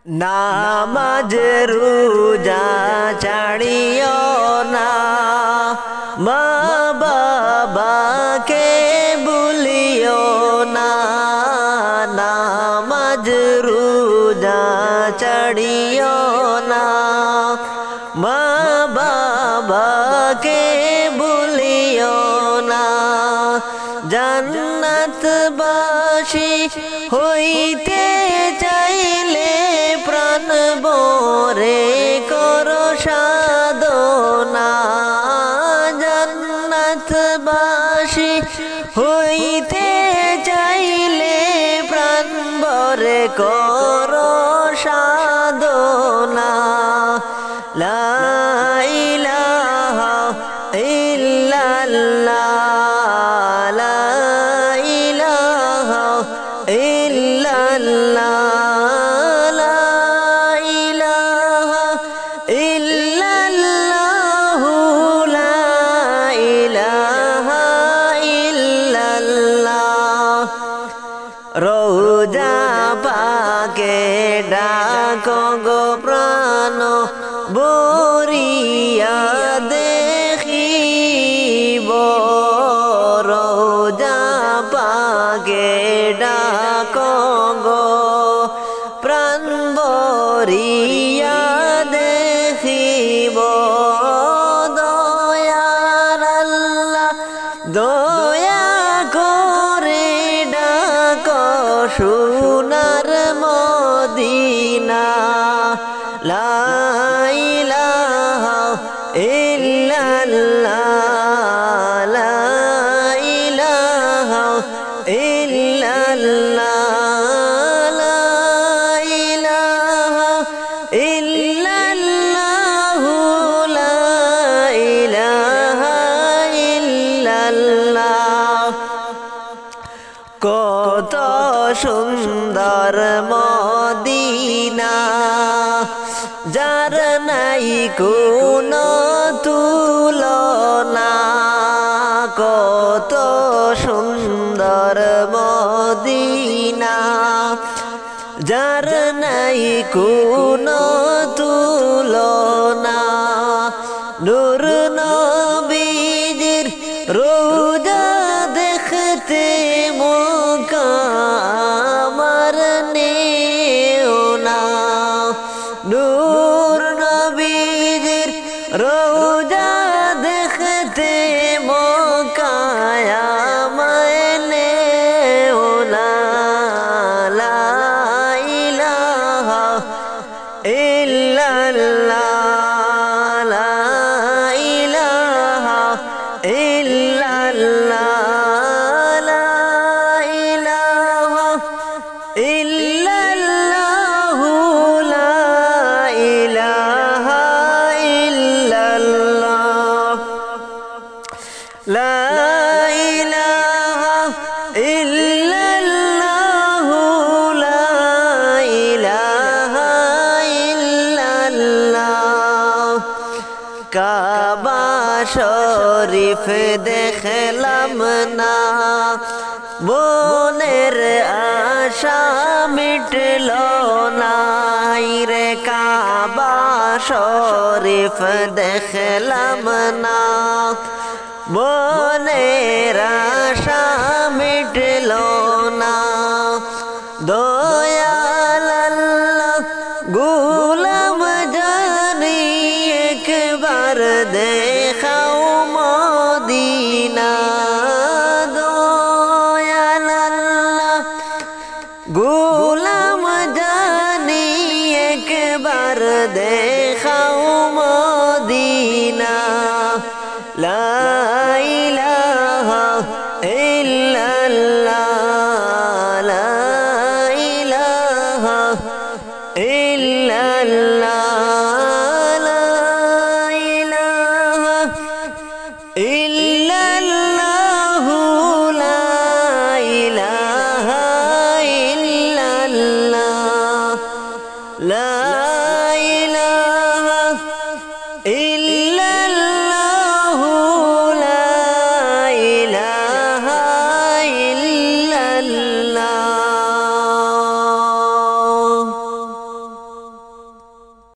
নামাজ রোজা ছাড়িও না, মা বাবাকে ভুলিও না। নামাজ রোজা ছাড়িও না, মা বাবাকে ভুলিও না। জান্নাতবাসী হইতে চাইলে প্রাণ ভরে করো সাধনা। জান্নাতবাসী হইতে চাইলে প্রাণ ভরে করো সাধনা। লা ইলাহা ইল্লাল্লাহ, লা ইলাহা ইল্লাল্লাহ, লা ইলাহা ইল্লাল্লাহ, লা ইলাহা ইল্লাল্লাহ। রোজা পাকে ডাকো গো প্রাণ ভরিয়া দেখিব। রোজা পাকে ডাকো গো প্রাণ ভরিয়া দেখিব। দয়ার আল্লাহ দয়া করে ডাকো সোনার মদিনা। লা ইলাহা ইল্লাল্লাহ, লা ইলাহা ইল্লাল্লাহ, লা ইলাহা ইল্লাল্লাহ, লা ইলাহা ইল্লাল্লাহ। কত সুন্দর মদিনা, যার নাই কোনো তুলনা। কত সুন্দর মদিনা, যার নাই কোনো তুলনা। নূর নবীজির রোজা দেখতে মৌকা আমার নেও না। নূর নবীজির রোজা দেখতে মৌকা আমায় নেও না। লা ইলাহা ইল্লাল্লাহ, লা ইলাহা ইল্লাল্লাহ, লা ইলাহা ইল্লাল্লাহ, লা ইলাহা ইল্লাল্লাহ, লা ইলাহা ইল্লাল্লাহ, লা ইলাহা ইল্লাল্লাহ। কাবা শরীফ দেখলাম না, মনের আশা মিটল না। রে কাবা শরীফ দেখলাম না, মনের আশা মিটল না। দয়াল আল্লাহ গোলাম জানি একবার দেখাও মদিনা। দয়াল আল্লাহ গোলাম জানি একবার দেখাও মদিনা। লা ইলাহা ইল্লাল্লাহ, লা ইলাহা ইল্লাল্লাহ, লা ইলাহা ইল্লাল্লাহ, লা ইলাহা ইল্লাল্লাহ, লা